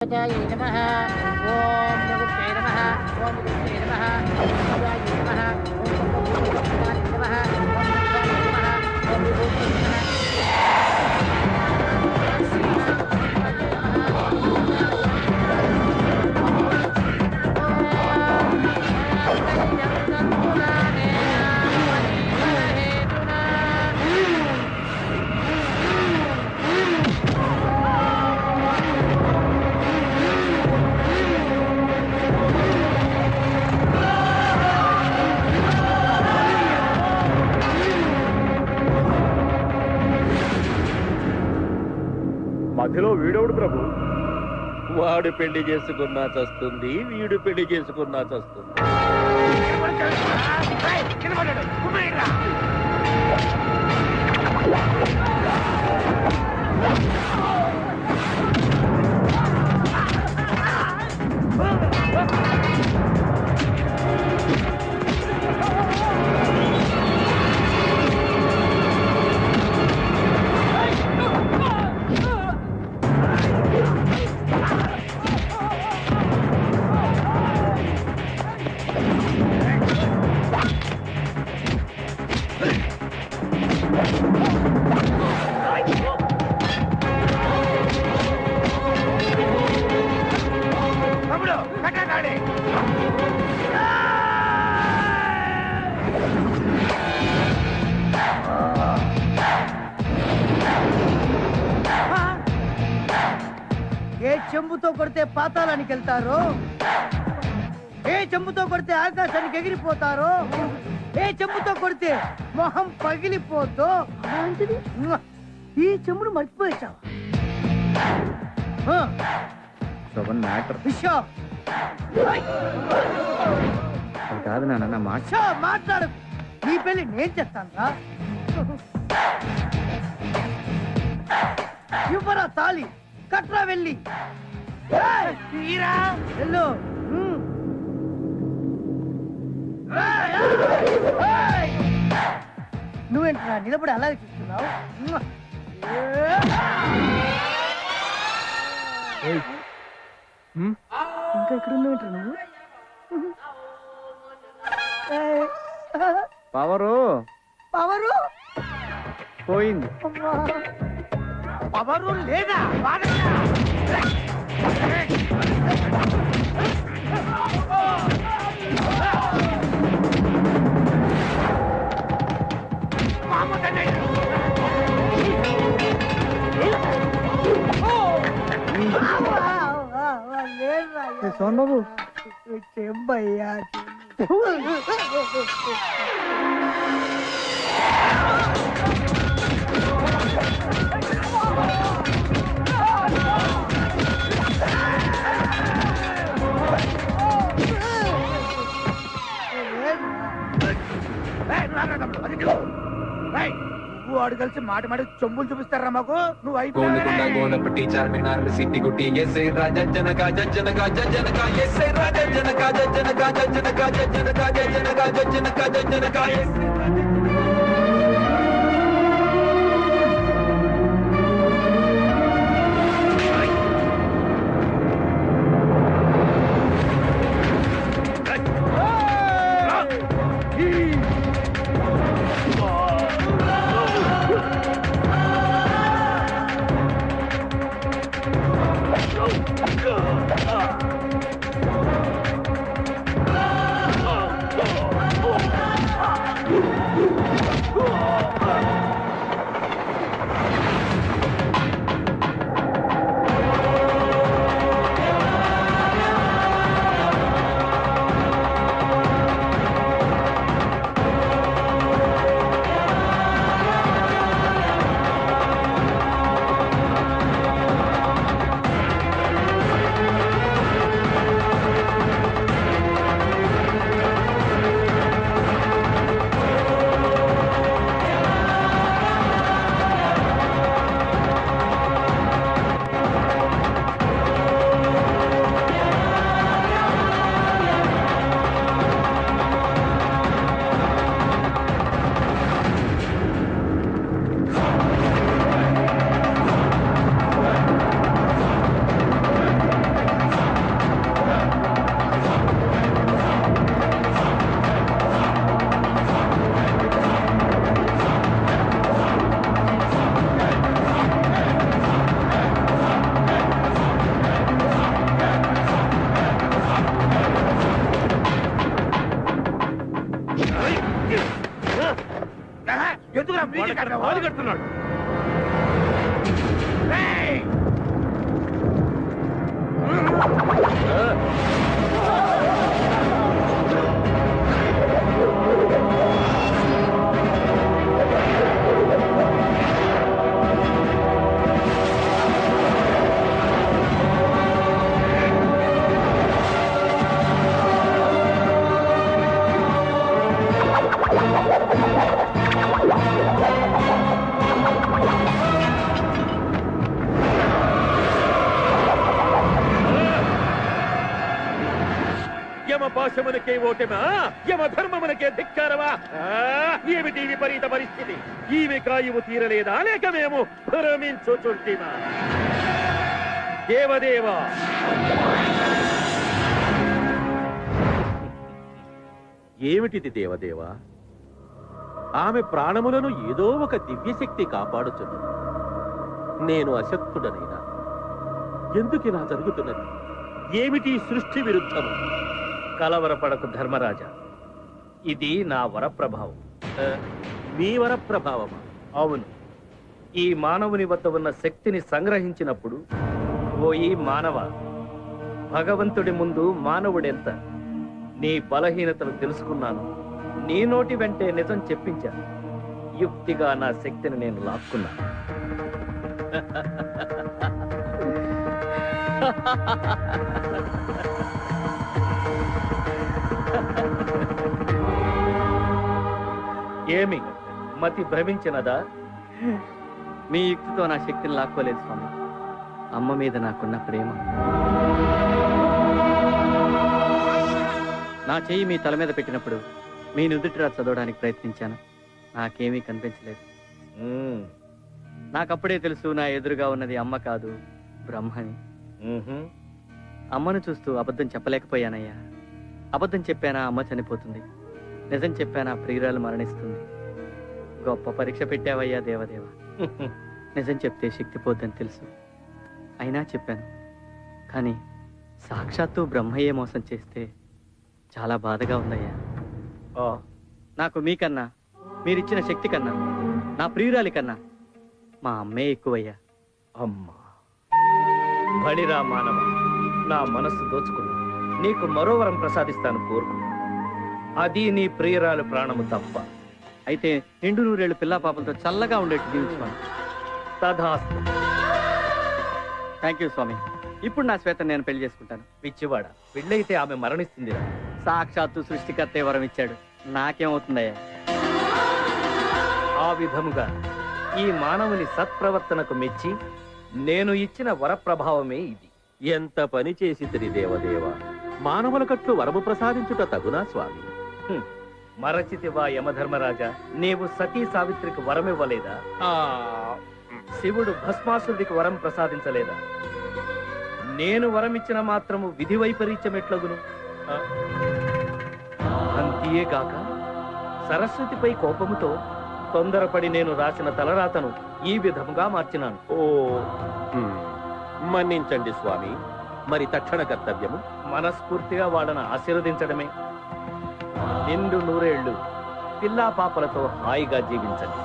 नमः ओम नमस्ते नमः ओम नमस्ते नमः ओम नमः ओम नमः ओम మధ్యలో వీడవుడు ప్రభు. వాడు పెళ్లి చేసుకున్నా చస్తుంది, వీడు పెళ్లి చేసుకున్నా చస్తుంది. ఏ చెంబుతో కొడితే పాతాళానికి వెళ్తారో, ఏ చెంబుతో కొడితే ఆకాశానికి ఎగిరిపోతారో, ఏ చెంబుతో కొడితే మొహం పగిలిపోతో అలాంటిది ఈ చెంబును మర్చిపోయావా? కాదు నాన్న మాట మాట్లాడు. నీ పెళ్లి నేను చేస్తాను రా. ఇవ్వరా తాళి, కట్రా వెళ్ళి వెళ్ళు. నువ్వేంట్రా నిలబడి అలాగే చూస్తున్నావు? ఇంకా ఇక్కడ ఉన్నావేంట్రా నువ్వు? పవరు పవరు పోయింది. పవరు లేదా? సోన్ బాబు చెంబయ్యా. వాడు కలిసి మాట మాట చెంబులు చూపిస్తారా మాకు? నువ్వు గోల్కొండ గోనపట్టి చార్మినార్ సిట్టి గుట్టి ఎస్ఐ రాజా జనక జనక జనక ఎస్ఐ రాజా జనక జనక జనక జనక జనక జనక జనక తాళి కడుతున్నాడు. యమ పాశమునకే ఓటమా, యమ ధర్మమునకే ధిక్కారమా? ఏమిటి విపరీత పరిస్థితి? ఈమె కాయువు తీరలేదా, లేక మేము భ్రమించుచుంటిమా? దేవదేవా, ఏమిటిది దేవదేవా? ఆమె ప్రాణములను ఏదో ఒక దివ్యశక్తి కాపాడుచున్నది. నేను అశక్తుడనైనా ఎందుకిలా జరుగుతున్నది? ఏమిటి సృష్టి విరుద్ధము? కలవరపడకు ధర్మరాజా, ఇది నా వరప్రభావం. మీ వరప్రభావమా? అవును. ఈ మానవుని వద్ద ఉన్న శక్తిని సంగ్రహించినప్పుడు, ఓ ఈ మానవ, భగవంతుడి ముందు మానవుడెంత? నీ బలహీనతలు తెలుసుకున్నాను. నీ నోటి వెంటే నిజం చెప్పించాను. యుక్తిగా నా శక్తిని నేను లాక్కున్నాను. ఏమి మతి భ్రమించినదా? మీ యుక్తితో నా శక్తిని లాక్కోలేదు స్వామి. అమ్మ మీద నాకున్న ప్రేమ. నా చెయ్యి మీ తల మీద పెట్టినప్పుడు మీ నుదుటిరా చదవడానికి ప్రయత్నించాను. నాకేమీ కనిపించలేదు. నాకప్పుడే తెలుసు, నా ఎదురుగా ఉన్నది అమ్మ కాదు, బ్రహ్మని. అమ్మను చూస్తూ అబద్ధం చెప్పలేకపోయానయ్యా. అబద్ధం చెప్పానా అమ్మ చనిపోతుంది, నిజం చెప్పానా ప్రియురాలు మరణిస్తుంది. గొప్ప పరీక్ష పెట్టావయ్యా దేవదేవ. నిజం చెప్తే శక్తి పోద్దని తెలుసు, అయినా చెప్పాను. కానీ సాక్షాత్తు బ్రహ్మయ్యే మోసం చేస్తే చాలా బాధగా ఉందయ్యా. నాకు మీకన్నా, మీరిచ్చిన శక్తి కన్నా, నా ప్రియురాలి కన్నా మా అమ్మే ఎక్కువయ్యా. అమ్మా, బలిరా మానవ, నా మనస్సు దోచుకున్నా. నీకు మరో వరం ప్రసాదిస్తాను, కోరుకు. అది నీ ప్రియురాలు ప్రాణము తప్ప. అయితే నిండు నూరేళ్లు పిల్లా పాపలతో చల్లగా ఉండేట్టు దీవించుకోండి. తథాస్తు. థ్యాంక్ యూ స్వామి. ఇప్పుడు నా శ్వేత నేను పెళ్లి చేసుకుంటాను. పిచ్చివాడ, పెళ్ళైతే ఆమె మరణిస్తుందిరా. సాక్షాత్తు సృష్టికర్తే వరం ఇచ్చాడు, నాకేమవుతుందయ్యా? ఆ విధముగా ఈ మానవుని సత్ప్రవర్తనకు మెచ్చి నేను ఇచ్చిన వరప్రభావమే ఇది. ఎంత పని చేసితిరి దేవదేవ. మానవుల కట్లు వరము ప్రసాదించుట తగునా స్వామి? మరచితివా యమధర్మరాజా, నీవు సతీ సావిత్రికి వరమివ్వలేదా? శివుడు భస్మాసురుడికి వరం ప్రసాదించలేదా? నేను వరమిచ్చిన మాత్రము విధి వైపరీత్యం ఎట్లగును? అంతేగాక సరస్వతిపై కోపముతో తొందరపడి నేను రాసిన తలరాతను ఈ విధముగా మార్చినాను. ఓ, మన్నించండి స్వామి. మరి తక్షణ కర్తవ్యము మనస్ఫూర్తిగా వాళ్ళను ఆశీర్వదించడమే. నిండు నూరేళ్లు పిల్లా పాపలతో హాయిగా జీవించండి.